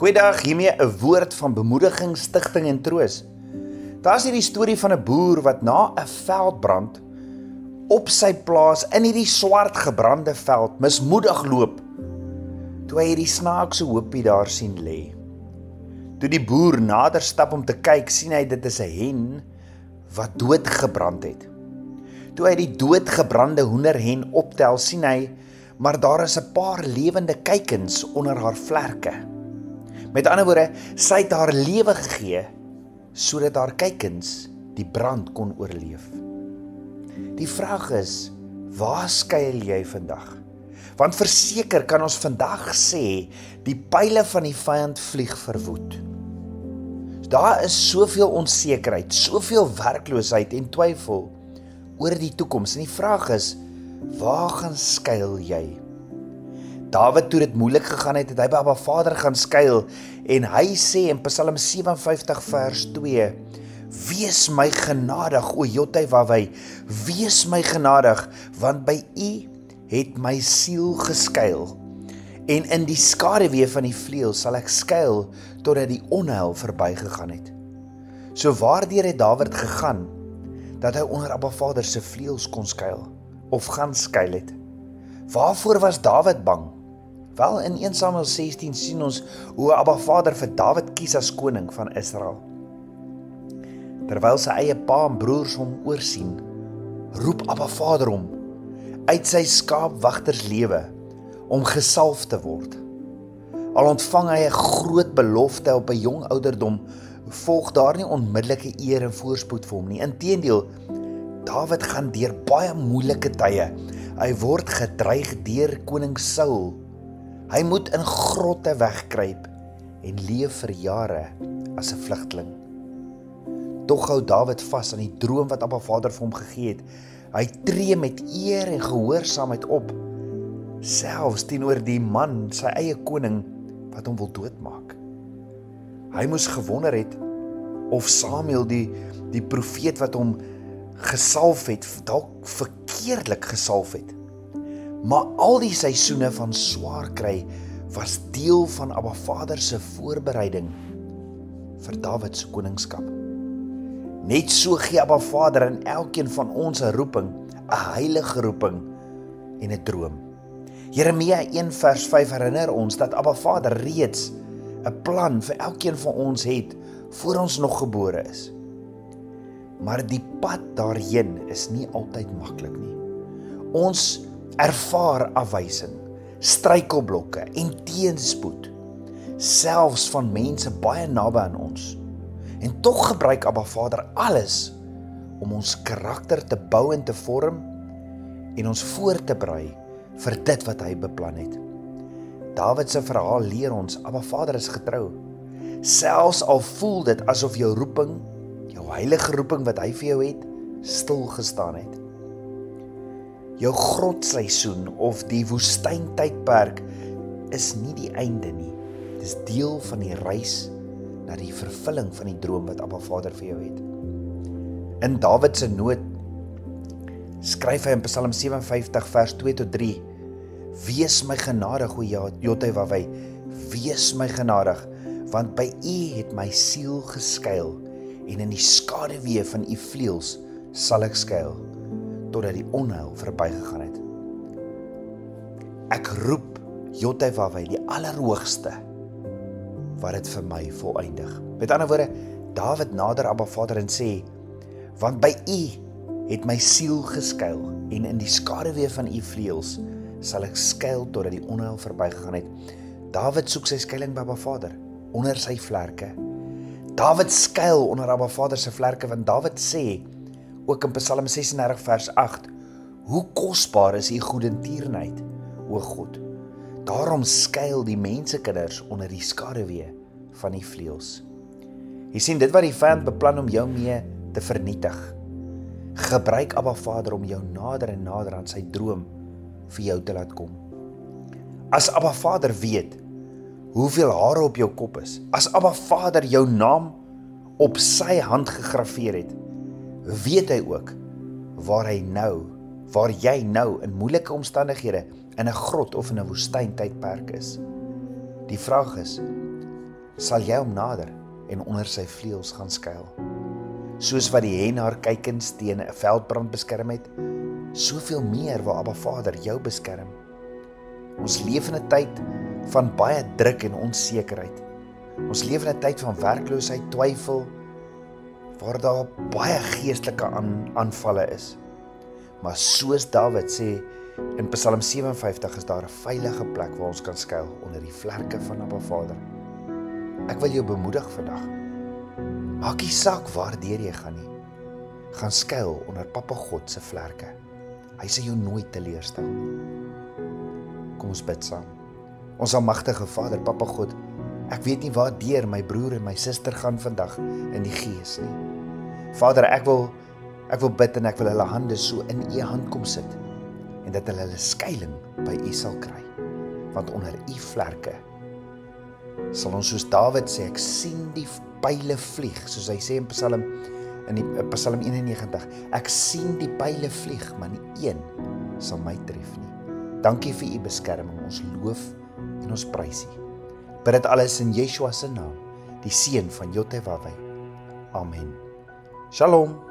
Goeiedag, hiermee 'n woord van bemoediging, stigting en troos. Daar's hierdie storie van 'n boer wat na 'n veldbrand op sy plaas in hierdie swart gebrande veld mismoedig loop, toe hy hierdie snaakse hoopie daar sien lê. Toe die boer nader stap om te kyk, sien hy dit is 'n hen wat doodgebrand het. Toe hy die doodgebrande hoenderhen optel, sien hy, maar daar is 'n paar lewende kuikens onder haar vlerke. Met ander woorde, sy het haar lewe gegee, sodat haar kuikens die brand kon oorleef. Die vraag is, waar skuil jy vandag? Want verseker kan ons vandag sê, die pile van die vyand vlieg verwoed. Daar is soveel onsekerheid, soveel werkloosheid en twyfel oor die toekoms. En die vraag is, waar gaan skuil jy? Dawid, toe dit moeilik gegaan het, het hy by Abba Vader gaan skuil, en hy sê in Psalm 57 vers 2, wees my genadig, o Jotai-Wawai, wees my genadig, want by U het my siel geskuil, en in die skaduwee van die vleuel sal ek skuil, totdat die onheil verbygegaan het. So waardeur het Dawid gegaan, dat hy onder Abba Vader se vleuels kon skuil, of gaan skuil het? Waarvoor was Dawid bang? Wel, in 1 Samuel 16 sien ons hoe Abba Vader vir Dawid kies as koning van Israel. Terwyl sy eie pa en broers hom oorsien, roep Abba Vader hom uit sy skaapwagterslewe om gesalf te word. Al ontvang hy 'n groot belofte op 'n jong ouderdom, volg daar nie onmiddellike eer en voorspoed vir hom nie. Inteendeel, Dawid gaan deur baie moeilike tye. Hy word gedreig deur koning Saul. Hy moet in grotte wegkruip en leef vir jare as 'n vlugteling. Tog hou Dawid vas aan die droom wat Abba Vader vir hom gegee het. Hy tree met eer en gehoorsaamheid op, selfs teenoor die man, sy eie koning, wat hom wil doodmaak. Hy moes gewonder het of Samuel, die profeet wat hom gesalf het, dalk verkeerdelik gesalf het. Maar al die seisoene van swaar kry was deel van Abba Vader se voorbereiding vir Dawid se koningskap. Net so gee Abba Vader in elkeen van ons 'n roeping, 'n heilige roeping en 'n droom. Jeremia 1 vers 5 herinner ons dat Abba Vader reeds 'n plan vir elkeen van ons het voor ons nog gebore is. Maar die pad daarheen is nie altyd maklik nie. Ons ervaar afwysing, struikelblokke en teenspoed, selfs van mense baie naby aan ons. En tog gebruik Abba Vader alles om ons karakter te bou en te vorm en ons voor te berei vir dit wat hy beplan het. Dawid se verhaal leer ons, Abba Vader is getrou. Selfs al voel dit asof jou roeping, jou heilige roeping wat hy vir jou het, stil gestaan het. Jou grotseisoen of die woestyntydperk is nie die einde nie. Dit is deel van die reis na die vervulling van die droom wat Abba Vader vir jou het. In Dawid se nood skryf hy in Psalm 57 vers 2 tot 3, wees my genadig, o Jotai-Wawai, wees my genadig, want by U het my siel geskuil, en in die skaduwee van U vleuels sal ek skuil, totdat die onheil verbygegaan het. Ek roep Jotai-Wawai, die Allerhoogste, wat dit vir my voleindig. Met ander woorde, Dawid nader Abba Vader en sê, want by U het my siel geskuil, en in die skaduwee van U vleuels sal ek skuil totdat die onheil verbygegaan het. Dawid soek sy skuiling by Abba Vader, onder sy vlerke. Dawid skuil onder Abba Vader se vlerke, want Dawid sê, ook in Psalm 36 vers 8, hoe kosbaar is U goedertierenheid, o God. Daarom skuil die mensekinders onder die skaduwee van die vleuels. Jy sien, dit wat die vyand beplan om jou mee te vernietig, gebruik Abba Vader om jou nader en nader aan sy droom vir jou te laat kom. As Abba Vader weet hoeveel hare op jou kop is, as Abba Vader jou naam op sy hand gegraveer het, weet hy ook waar jy nou in moeilike omstandighede in 'n grot of in 'n woestyntydperk is. Die vraag is, sal jy hom nader en onder sy vleuels gaan skuil. Soos wat die hen haar kuikens teen 'n veldbrand beskerm het, soveel meer wil Abba Vader jou beskerm. Ons leef in 'n tyd van baie druk en onsekerheid. Ons leef in 'n tyd van werkloosheid, twyfel, waar daar baie geestelike aanvalle is. Maar soos Dawid sê in Psalm 57, is daar 'n veilige plek waar ons kan skuil onder die vlerke van Abba Vader. Ek wil jou bemoedig vandag. Maak nie saak waardeur jy gaan nie. Gaan skuil onder Papa God se vlerke. Hy sal jou nooit teleurstel. Kom ons bid saam. Ons almagtige Vader, Papa God, ek weet nie waardeur my broer en my suster gaan vandag in die gees nie. Vader, ek wil bid en ek wil hulle hande so in u hand kom sit en dat hulle skuiling by u sal kry. Want onder u vlerke sal ons soos Dawid sê, ek sien die pile vlieg, soos hy sê in Psalm 91, ek sien die pile vlieg, maar nie een sal my tref nie. Dankie vir u beskerming, ons loof en ons prys u. Bid dit alles in Yeshua se naam, die seun van Jotewawei. Amen. Shalom.